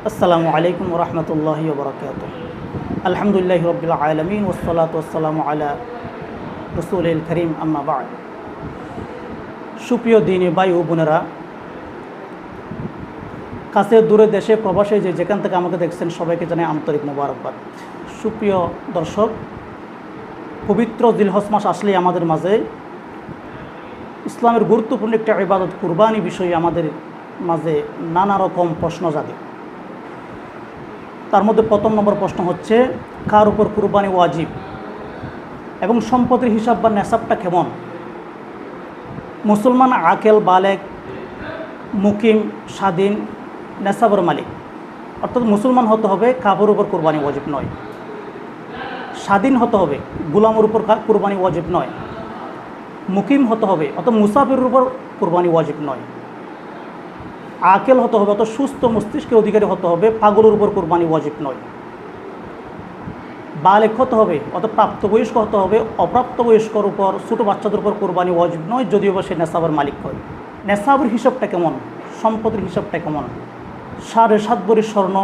আসসালামু আলাইকুম ওয়া রাহমাতুল্লাহি ওয়া বারাকাতুহু। আলহামদুলিল্লাহি রাব্বিল আলামিন ওয়াসসালাতু ওয়াসসালামু আলা রাসূলিল কারীম, আম্মা বা'দ। সুপ্রিয় দিনী ভাই ও বোনেরা, কাছে দূরে দেশে প্রবাসে যেখান থেকে আমাকে দেখছেন সবাইকে জানাই আন্তরিক মোবারকবাদ। সুপ্রিয় দর্শক, পবিত্র জিলহজ মাস আসলেই আমাদের মাঝে ইসলামের গুরুত্বপূর্ণ একটা ইবাদত কুরবানি বিষয়ে আমাদের মাঝে নানা রকম প্রশ্ন জাগে। তার মধ্যে প্রথম নম্বর প্রশ্ন হচ্ছে, কার উপর কুরবানি ওয়াজিব এবং সম্পদের হিসাব বা নেসাবটা কেমন? মুসলমান আকেল, বালেগ, মুকিম, স্বাধীন, নেসাবের মালিক, অর্থাৎ মুসলমান হতে হবে, কাপড়ের উপর কুরবানি ওয়াজিব নয়। স্বাধীন হতে হবে, গোলামের উপর কুরবানি ওয়াজিব নয়। মুকিম হতে হবে, অর্থাৎ মুসাফিরের উপর কুরবানি ওয়াজিব নয়। আকেল হতে হবে, অর্থাৎ সুস্থ মস্তিষ্কের অধিকারী হতে হবে, পাগলের উপর কুরবানি ওয়াজিব নয়। বালেগ হতে হবে, অর্থাৎ প্রাপ্তবয়স্ক হতে হবে, অপ্রাপ্তবয়স্কর উপর, ছোটো বাচ্চাদের উপর কুরবানি ওয়াজিব নয়, যদিও বা সে নেসাবের মালিক হয়। নেসাবের হিসাবটা কেমন? সম্পদের হিসাবটা কেমন? 7.5 ভরি স্বর্ণ,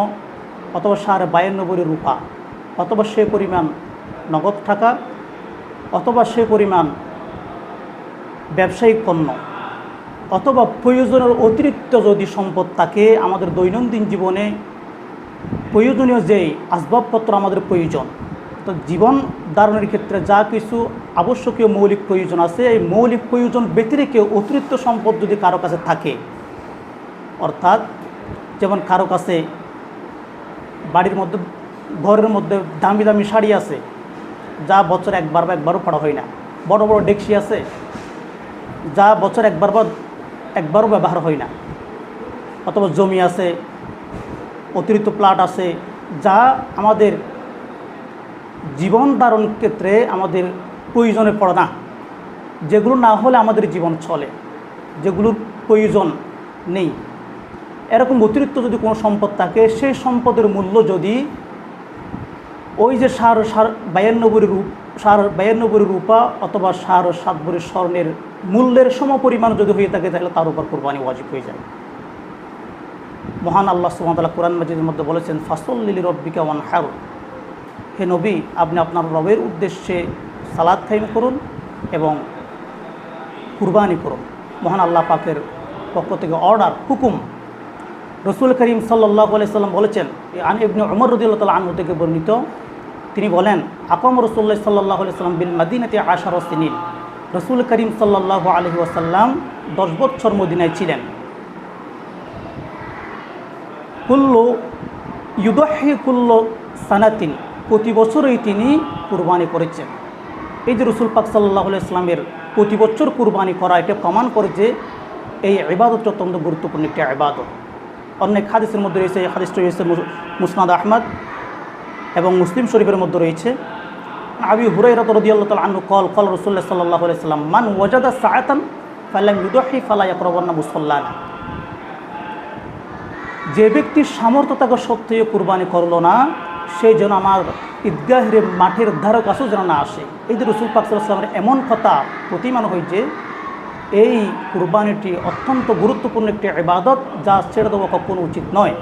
অথবা 52 ভরি রূপা, অথবা সে পরিমাণ নগদ টাকা, অথবা সে পরিমাণ ব্যবসায়িক পণ্য, অথবা প্রয়োজনের অতিরিক্ত যদি সম্পদ থাকে। আমাদের দৈনন্দিন জীবনে প্রয়োজনীয় যেই আসবাবপত্র আমাদের প্রয়োজন, তো জীবন ধারণের ক্ষেত্রে যা কিছু আবশ্যকীয় মৌলিক প্রয়োজন আছে, এই মৌলিক প্রয়োজন ব্যতিরেকে অতিরিক্ত সম্পদ যদি কারো কাছে থাকে, অর্থাৎ যেমন কারো কাছে বাড়ির মধ্যে, ঘরের মধ্যে দামি দামি শাড়ি আছে, যা বছর একবার বা একবারও পরা হয় না। বড় বড় ডেকসি আছে, যা বছর একবার বা একবারও ব্যবহার হয় না। অথবা জমি আছে, অতিরিক্ত প্লট আছে, যা আমাদের জীবন ধারণ ক্ষেত্রে আমাদের প্রয়োজনে পড়ে না, যেগুলো না হলে আমাদের জীবন চলে, যেগুলোর প্রয়োজন নেই। এরকম অতিরিক্ত যদি কোনো সম্পদ থাকে, সেই সম্পদের মূল্য যদি ওই যে 52 ভরি রূপা অথবা 7.5 ভরি স্বর্ণের মূল্যের সমপরিমাণ যদি হয়ে থাকে, তাহলে তার উপর কুরবানি ওয়াজিব হয়ে যায়। মহান আল্লাহ সুবহানাহু ওয়া তাআলা কোরআন মাজিদের মধ্যে বলেছেন, ফাসল্লি লিরাব্বিকা ওয়ানহার, হে নবী, আপনি আপনার রবের উদ্দেশ্যে সালাত কায়েম করুন এবং কুরবানি করুন। মহান আল্লাহ পাকের পক্ষ থেকে অর্ডার, হুকুম। রসুল করিম সাল্লাল্লাহু আলাইহি সাল্লাম বলেছেন, আন ইবনে উমর রাদিয়াল্লাহু তাআলা আনহু থেকে বর্ণিত, তিনি বলেন, আকাম রাসূলুল্লাহ সাল্লাল্লাহু আলাইহি সাল্লাম বিল মাদিনাতি 10 সিনিন, রসুল করিম সাল্লাল্লাহু আলাইহি ওয়াসাল্লাম 10 বছর মদিনায় ছিলেন। কুল্লু ইউদহি কুল্লু সানাতিন, প্রতি বছরই তিনি কুরবানি করেছেন। এই যে রসুল পাক সাল্লাল্লাহু আলাইহি সাল্লামের প্রতি বছর কুরবানি করা, এটা প্রমাণ করে যে এই ইবাদত অত্যন্ত গুরুত্বপূর্ণ একটি ইবাদত। অনেক হাদিসের মধ্যে রয়েছে, এই হাদিসটি রয়েছে মুসনাদ আহমদ এবং মুসলিম শরীফের মধ্যে রয়েছে। আবি হুরায়রা রাদিয়াল্লাহু তাআলা আনহু ক্বাল ক্বাল রাসূলুল্লাহ সাল্লাল্লাহু আলাইহি সাল্লাম, মান ওয়াজাদা সাআতান ফালাম ইউদহি ফালা ইয়াকরাবান্না মুসাল্লানা, যে ব্যক্তির সামর্থ্য থাকা সত্ত্বেও কুরবানি করলো না, সেই যেন আমার ঈদগাহের মাঠের ধারে কাছেও যেন না আসে। এই যে রসুল পাক সাল্লাল্লাহু আলাইহি ওয়াসাল্লামের এমন কথা প্রতিমান হয় যে এই কুরবানিটি অত্যন্ত গুরুত্বপূর্ণ একটি ইবাদত, যা ছেড়ে দেওয়া কখনো উচিত নয়।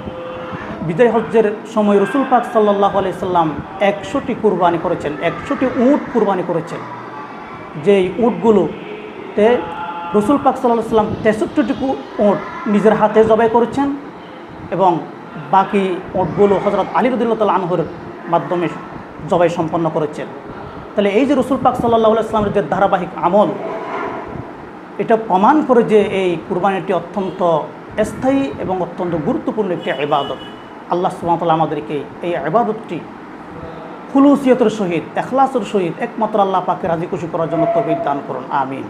বিদায় হজ্জের সময় রসুল পাক সাল্লাল্লাহু আলাইহি সাল্লাম 100টি কুরবানি করেছেন, 100টি উট কুরবানি করেছেন। যেই উটগুলোতে রসুল পাক সাল্লাল্লাহু আলাইহি সাল্লাম 63টি উট নিজের হাতে জবাই করেছেন এবং বাকি উটগুলো হযরত আলী রাদিয়াল্লাহু তাআলা আনহুর মাধ্যমে জবাই সম্পন্ন করেছেন। তাহলে এই যে রসুল পাক সাল্লাল্লাহু আলাইহি সাল্লামের যে ধারাবাহিক আমল, এটা প্রমাণ করে যে এই কুরবানিটি অত্যন্ত স্থায়ী এবং অত্যন্ত গুরুত্বপূর্ণ একটি ইবাদত। আল্লাহ সুবহানাহু ওয়া তাআলা আমাদেরকে এই ইবাদতটি খুলুসিয়তের সহিত, ইখলাসের সহিত একমাত্র আল্লাহ পাককে রাজি খুশি করার জন্য তৌফিক দান করুন, আমিন।